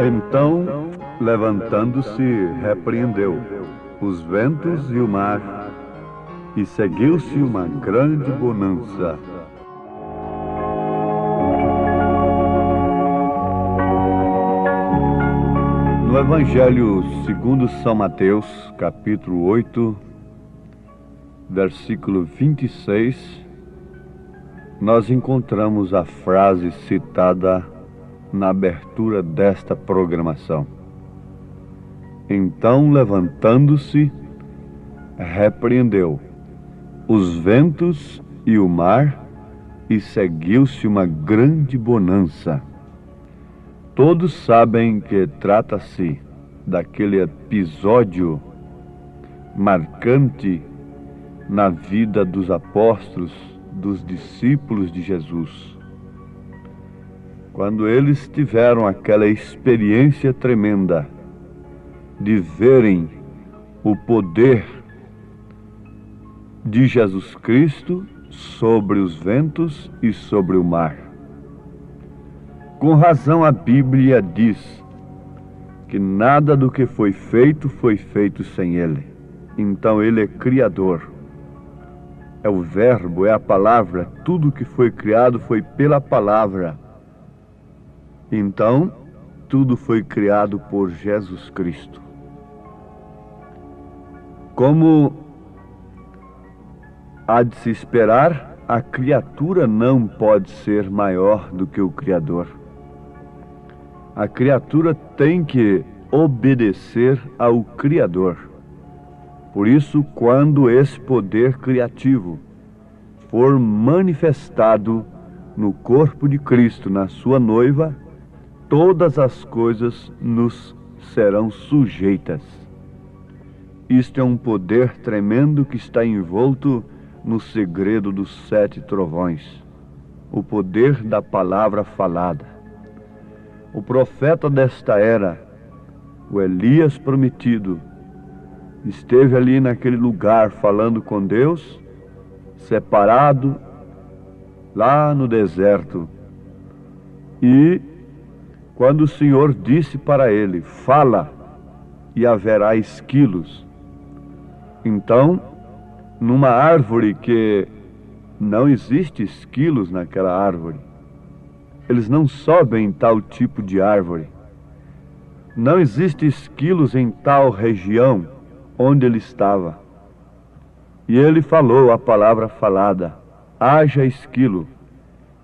Então, levantando-se, repreendeu os ventos e o mar, e seguiu-se uma grande bonança. No Evangelho segundo São Mateus, capítulo 8, versículo 26, nós encontramos a frase citada na abertura desta programação. Então, levantando-se, repreendeu os ventos e o mar, e seguiu-se uma grande bonança. Todos sabem que trata-se daquele episódio marcante na vida dos apóstolos, dos discípulos de Jesus, quando eles tiveram aquela experiência tremenda de verem o poder de Jesus Cristo sobre os ventos e sobre o mar. Com razão, a Bíblia diz que nada do que foi feito sem Ele. Então Ele é Criador. É o Verbo, é a Palavra. Tudo que foi criado foi pela Palavra. Então, tudo foi criado por Jesus Cristo. Como há de se esperar, a criatura não pode ser maior do que o Criador. A criatura tem que obedecer ao Criador. Por isso, quando esse poder criativo for manifestado no corpo de Cristo, na sua noiva, todas as coisas nos serão sujeitas. Isto é um poder tremendo que está envolto no segredo dos 7 trovões, o poder da palavra falada. O profeta desta era, o Elias prometido, esteve ali naquele lugar falando com Deus, separado, lá no deserto. E quando o Senhor disse para ele, fala e haverá esquilos. Então, numa árvore que não existe esquilos naquela árvore, eles não sobem em tal tipo de árvore. Não existe esquilos em tal região onde ele estava. E ele falou a palavra falada, haja esquilo.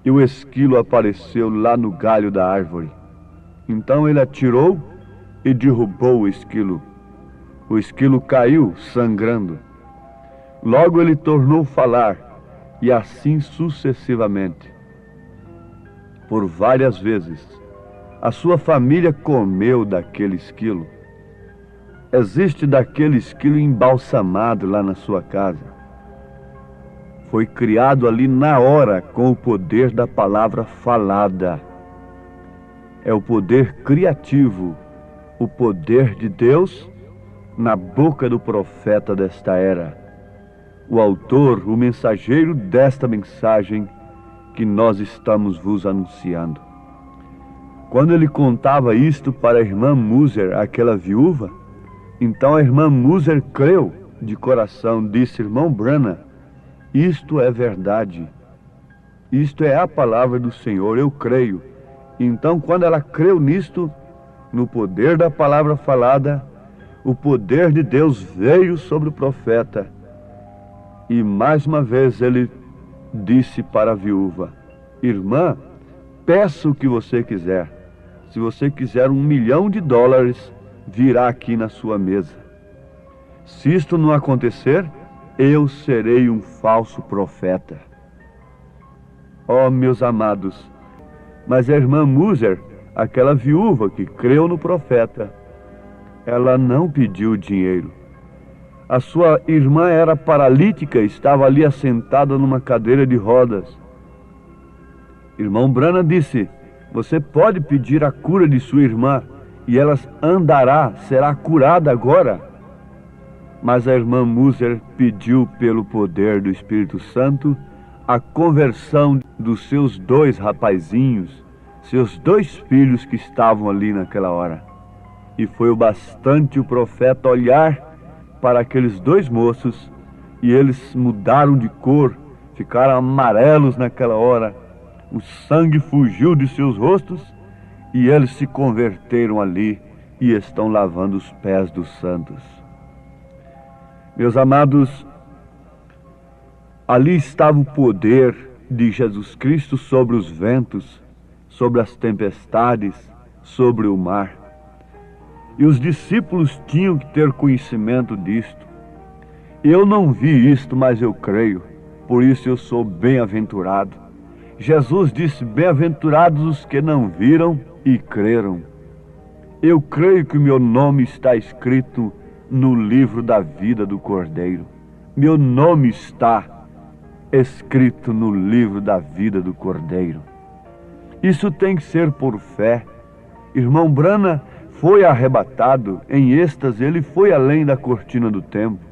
E o esquilo apareceu lá no galho da árvore. Então ele atirou e derrubou o esquilo. O esquilo caiu sangrando. Logo ele tornou a falar, e assim sucessivamente. Por várias vezes, a sua família comeu daquele esquilo. Existe daquele esquilo embalsamado lá na sua casa. Foi criado ali na hora com o poder da palavra falada. É o poder criativo, o poder de Deus na boca do profeta desta era. O autor, o mensageiro desta mensagem que nós estamos vos anunciando. Quando ele contava isto para a irmã Muser, aquela viúva, então a irmã Muser creu de coração, disse, irmão Branham, isto é verdade, isto é a palavra do Senhor, eu creio. Então, quando ela creu nisto, no poder da palavra falada, o poder de Deus veio sobre o profeta, e mais uma vez ele disse para a viúva, irmã, peça o que você quiser. Se você quiser $1 milhão, virá aqui na sua mesa. Se isto não acontecer, eu serei um falso profeta. Oh, meus amados, mas a irmã Muser, aquela viúva que creu no profeta, ela não pediu dinheiro. A sua irmã era paralítica, estava ali assentada numa cadeira de rodas. Irmão Branham disse, você pode pedir a cura de sua irmã, e ela será curada agora. Mas a irmã Muser pediu, pelo poder do Espírito Santo, a conversão dos seus 2 rapazinhos, seus 2 filhos que estavam ali naquela hora. E foi o bastante o profeta olhar para aqueles 2 moços, e eles mudaram de cor, ficaram amarelos naquela hora. O sangue fugiu de seus rostos, e eles se converteram ali e estão lavando os pés dos santos. Meus amados, ali estava o poder de Jesus Cristo sobre os ventos, sobre as tempestades, sobre o mar. E os discípulos tinham que ter conhecimento disto. Eu não vi isto, mas eu creio, por isso eu sou bem-aventurado. Jesus disse: bem-aventurados os que não viram e creram. Eu creio que o meu nome está escrito no livro da vida do Cordeiro. Meu nome está escrito no livro da vida do Cordeiro. Isso tem que ser por fé. Irmão Brana foi arrebatado em êxtase, ele foi além da cortina do templo.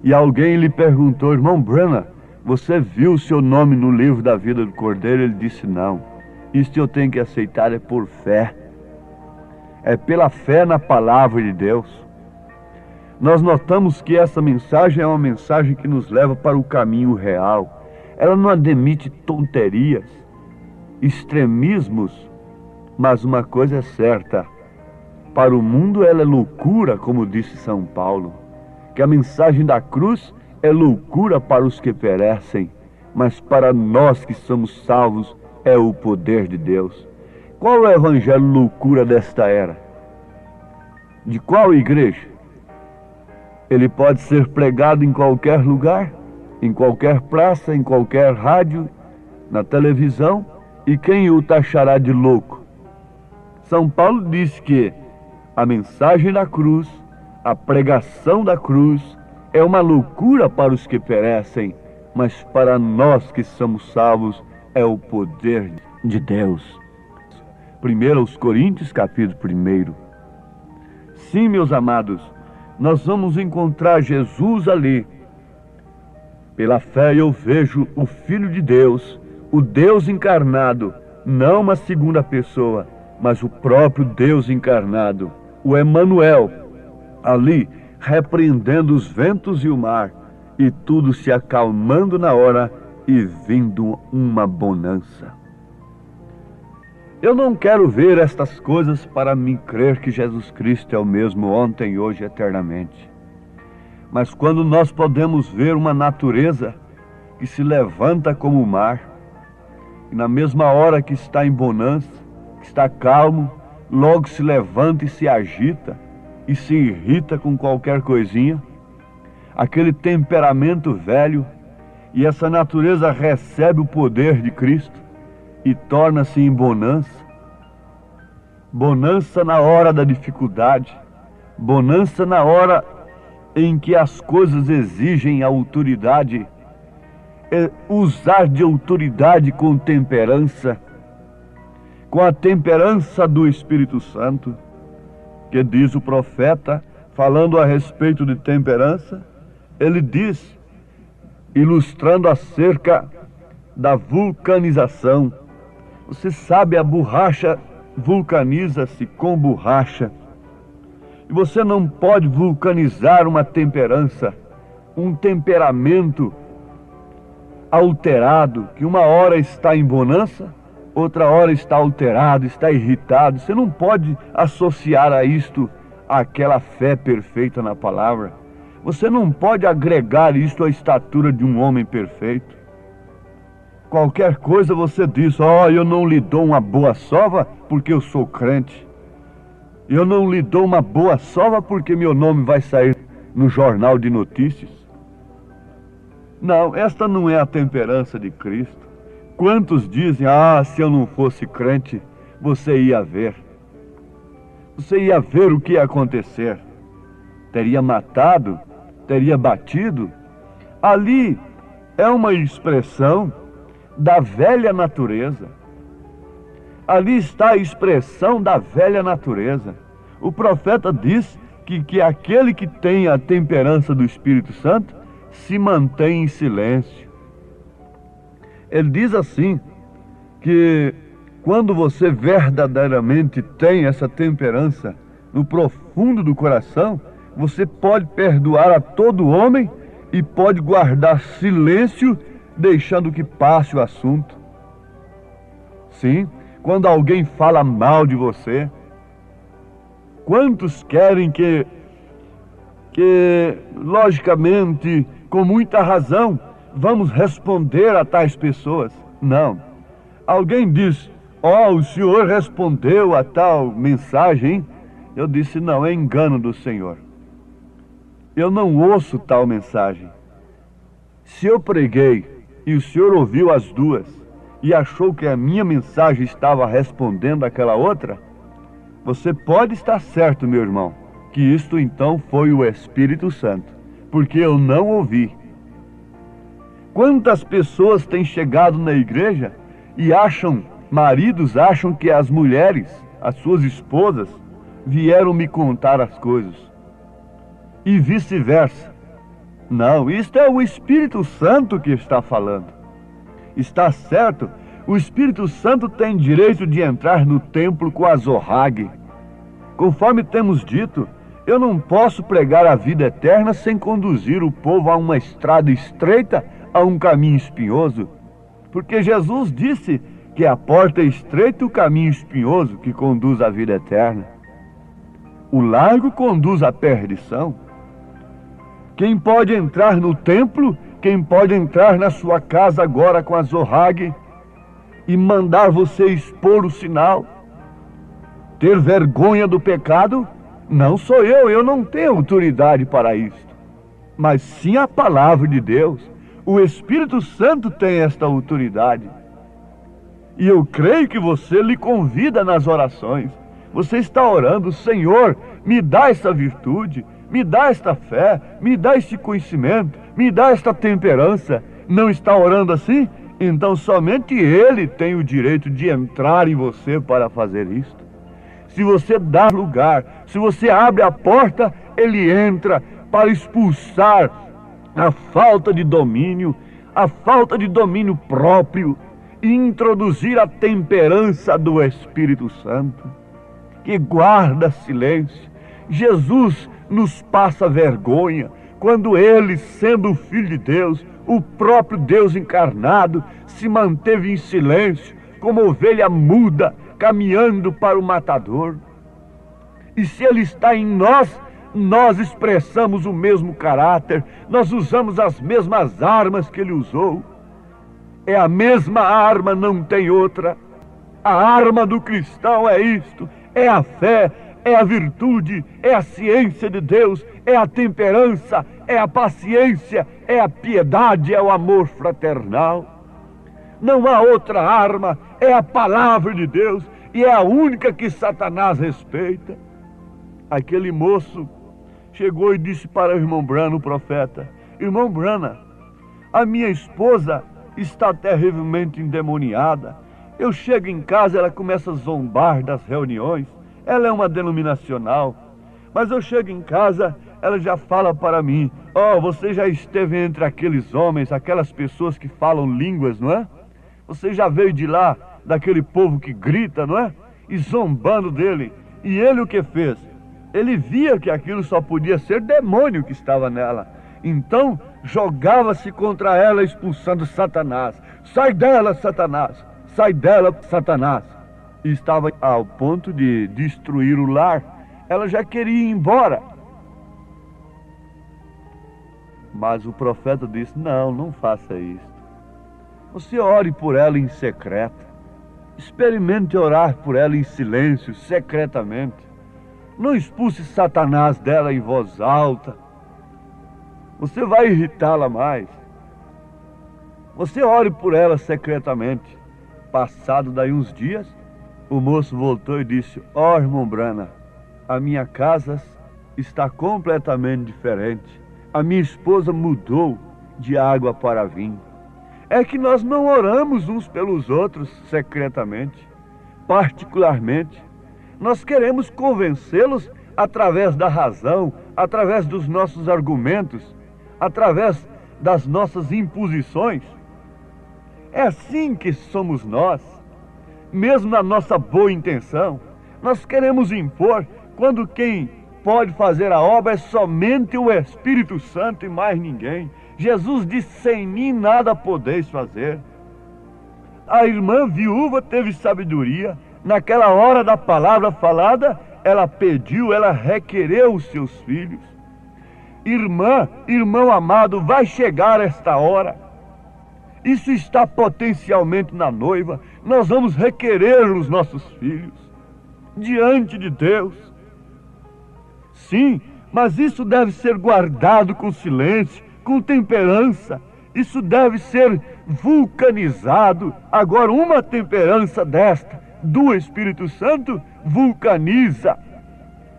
E alguém lhe perguntou: irmão Brana, você viu o seu nome no livro da vida do Cordeiro? Ele disse: não. Isto eu tenho que aceitar, é por fé. É pela fé na palavra de Deus. Nós notamos que essa mensagem é uma mensagem que nos leva para o caminho real. Ela não admite tonterias, extremismos, mas uma coisa é certa: para o mundo ela é loucura, como disse São Paulo, que a mensagem da cruz é loucura para os que perecem, mas para nós que somos salvos é o poder de Deus. Qual é o evangelho loucura desta era? De qual igreja? Ele pode ser pregado em qualquer lugar, em qualquer praça, em qualquer rádio, na televisão, e quem o taxará de louco? São Paulo diz que a mensagem da cruz, a pregação da cruz, é uma loucura para os que perecem, mas para nós que somos salvos é o poder de Deus. 1 Coríntios capítulo 1. Sim, meus amados, nós vamos encontrar Jesus ali. Pela fé eu vejo o Filho de Deus, o Deus encarnado, não uma segunda pessoa, mas o próprio Deus encarnado, o Emanuel, ali repreendendo os ventos e o mar, e tudo se acalmando na hora e vindo uma bonança. Eu não quero ver estas coisas para mim crer que Jesus Cristo é o mesmo ontem, hoje e eternamente. Mas quando nós podemos ver uma natureza que se levanta como o mar, e na mesma hora que está em bonança, que está calmo, logo se levanta e se agita, e se irrita com qualquer coisinha, aquele temperamento velho, e essa natureza recebe o poder de Cristo, e torna-se em bonança. Bonança na hora da dificuldade, bonança na hora em que as coisas exigem autoridade, usar de autoridade com temperança, com a temperança do Espírito Santo, que diz o profeta, falando a respeito de temperança, ele diz, ilustrando acerca da vulcanização. Você sabe, a borracha vulcaniza-se com borracha. E você não pode vulcanizar uma temperança, um temperamento alterado, que uma hora está em bonança, outra hora está alterado, está irritado. Você não pode associar a isto aquela fé perfeita na palavra. Você não pode agregar isto à estatura de um homem perfeito. Qualquer coisa você diz: eu não lhe dou uma boa sova porque eu sou crente. Eu não lhe dou uma boa sova porque meu nome vai sair no jornal de notícias. Não, esta não é a temperança de Cristo. Quantos dizem: se eu não fosse crente, você ia ver. Você ia ver o que ia acontecer. Teria matado, teria batido. Ali é uma expressão da velha natureza. Ali está a expressão da velha natureza. O profeta diz que aquele que tem a temperança do Espírito Santo se mantém em silêncio. Ele diz assim, que quando você verdadeiramente tem essa temperança no profundo do coração, você pode perdoar a todo homem e pode guardar silêncio, deixando que passe o assunto. Sim, quando alguém fala mal de você, quantos querem que logicamente, com muita razão, vamos responder a tais pessoas? Não. Alguém diz, o senhor respondeu a tal mensagem? Eu disse, não, é engano do Senhor. Eu não ouço tal mensagem. Se eu preguei e o senhor ouviu as duas e achou que a minha mensagem estava respondendo àquela outra, você pode estar certo, meu irmão, que isto então foi o Espírito Santo, porque eu não ouvi. Quantas pessoas têm chegado na igreja e maridos acham que as mulheres, as suas esposas, vieram me contar as coisas. E vice-versa. Não, isto é o Espírito Santo que está falando. Está certo, o Espírito Santo tem direito de entrar no templo com a Zohag. Conforme temos dito, eu não posso pregar a vida eterna sem conduzir o povo a uma estrada estreita, a um caminho espinhoso. Porque Jesus disse que a porta é estreita e o caminho espinhoso que conduz à vida eterna. O largo conduz à perdição. Quem pode entrar no templo, quem pode entrar na sua casa agora com a Zohag e mandar você expor o sinal, ter vergonha do pecado, não sou eu não tenho autoridade para isto, mas sim a palavra de Deus. O Espírito Santo tem esta autoridade. E eu creio que você lhe convida nas orações. Você está orando, Senhor, me dá essa virtude, me dá esta fé, me dá este conhecimento, me dá esta temperança. Não está orando assim? Então somente Ele tem o direito de entrar em você para fazer isto. Se você dá lugar, se você abre a porta, Ele entra para expulsar a falta de domínio próprio, e introduzir a temperança do Espírito Santo, que guarda silêncio. Jesus nos passa vergonha quando Ele, sendo o Filho de Deus, o próprio Deus encarnado, se manteve em silêncio, como ovelha muda, caminhando para o matador. E se Ele está em nós, nós expressamos o mesmo caráter, nós usamos as mesmas armas que Ele usou. É a mesma arma, não tem outra. A arma do cristão é isto, é a fé, é a virtude, é a ciência de Deus, é a temperança, é a paciência, é a piedade, é o amor fraternal. Não há outra arma, é a palavra de Deus, e é a única que Satanás respeita. Aquele moço chegou e disse para o irmão Branham, o profeta: irmão Branham, a minha esposa está terrivelmente endemoniada. Eu chego em casa, ela começa a zombar das reuniões. Ela é uma denominacional, mas eu chego em casa, ela já fala para mim: você já esteve entre aqueles homens, aquelas pessoas que falam línguas, não é? Você já veio de lá, daquele povo que grita, não é? E zombando dele. E ele o que fez? Ele via que aquilo só podia ser demônio que estava nela. Então jogava-se contra ela, expulsando Satanás. Sai dela, Satanás! Sai dela, Satanás! E estava ao ponto de destruir o lar. Ela já queria ir embora. Mas o profeta disse: não faça isso. Você ore por ela em secreto. Experimente orar por ela em silêncio, secretamente. Não expulse Satanás dela em voz alta. Você vai irritá-la mais. Você ore por ela secretamente. Passado daí uns dias, o moço voltou e disse: irmão Branham, a minha casa está completamente diferente. A minha esposa mudou de água para vinho. É que nós não oramos uns pelos outros secretamente. particularmente. Nós queremos convencê-los através da razão, através dos nossos argumentos, através das nossas imposições. É assim que somos nós, mesmo na nossa boa intenção. Nós queremos impor, quando quem pode fazer a obra é somente o Espírito Santo e mais ninguém. Jesus disse: sem mim nada podeis fazer. A irmã viúva teve sabedoria. Naquela hora da palavra falada, ela pediu, ela requereu os seus filhos. Irmã, irmão amado, vai chegar esta hora. Isso está potencialmente na noiva. Nós vamos requerer os nossos filhos diante de Deus. Sim, mas isso deve ser guardado com silêncio, com temperança. Isso deve ser vulcanizado. Agora, uma temperança desta do Espírito Santo vulcaniza,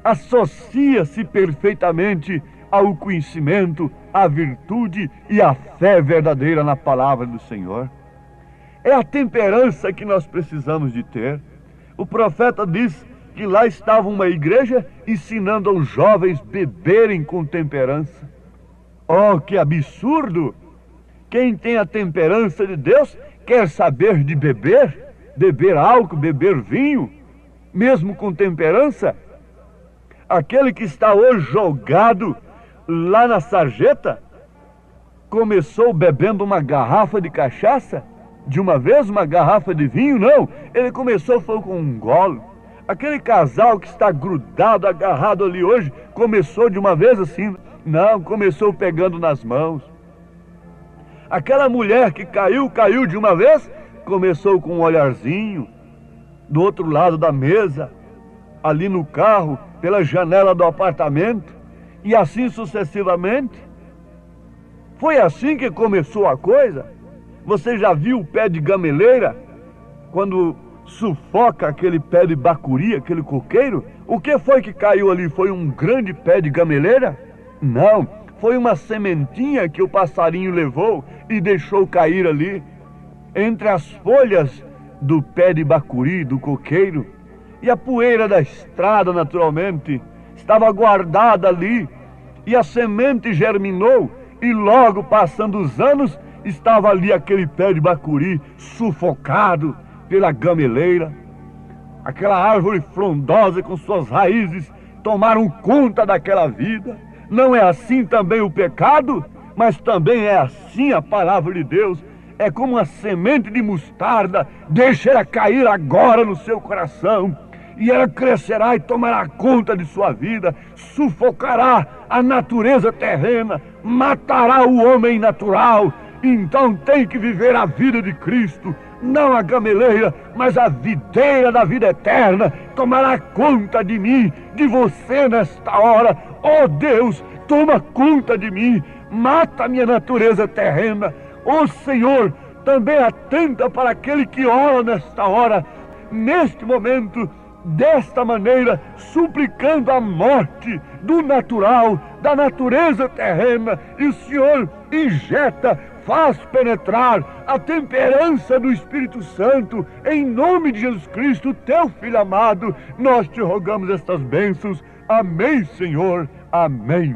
associa-se perfeitamente ao conhecimento, à virtude e à fé verdadeira na palavra do Senhor. É a temperança que nós precisamos de ter. O profeta diz que lá estava uma igreja ensinando aos jovens beberem com temperança. Oh, que absurdo! Quem tem a temperança de Deus quer saber de beber? Beber álcool, beber vinho, mesmo com temperança? Aquele que está hoje jogado lá na sarjeta, começou bebendo uma garrafa de cachaça, de uma vez uma garrafa de vinho? Não, ele começou foi com um gole. Aquele casal que está grudado, agarrado ali hoje, começou de uma vez assim? Não, começou pegando nas mãos. Aquela mulher que caiu de uma vez, começou com um olharzinho, do outro lado da mesa, ali no carro, pela janela do apartamento, e assim sucessivamente. Foi assim que começou a coisa. Você já viu o pé de gameleira, quando sufoca aquele pé de bacuri, aquele coqueiro? O que foi que caiu ali? Foi um grande pé de gameleira? Não, foi uma sementinha que o passarinho levou e deixou cair ali, entre as folhas do pé de bacuri, do coqueiro. E a poeira da estrada, naturalmente, estava guardada ali, e a semente germinou, e logo passando os anos, estava ali aquele pé de bacuri, sufocado pela gameleira. Aquela árvore frondosa com suas raízes tomaram conta daquela vida. Não é assim também o pecado? Mas também é assim a palavra de Deus. É como uma semente de mostarda. Deixa ela cair agora no seu coração, e ela crescerá e tomará conta de sua vida, sufocará a natureza terrena, matará o homem natural. Então tem que viver a vida de Cristo, não a gameleira, mas a videira da vida eterna. Tomará conta de mim, de você nesta hora. Oh Deus, toma conta de mim, mata a minha natureza terrena. Oh Senhor, também atenta para aquele que ora nesta hora, neste momento, desta maneira, suplicando a morte do natural, da natureza terrena. E o Senhor injeta, faz penetrar a temperança do Espírito Santo, em nome de Jesus Cristo, teu Filho amado. Nós te rogamos estas bênçãos. Amém, Senhor. Amém.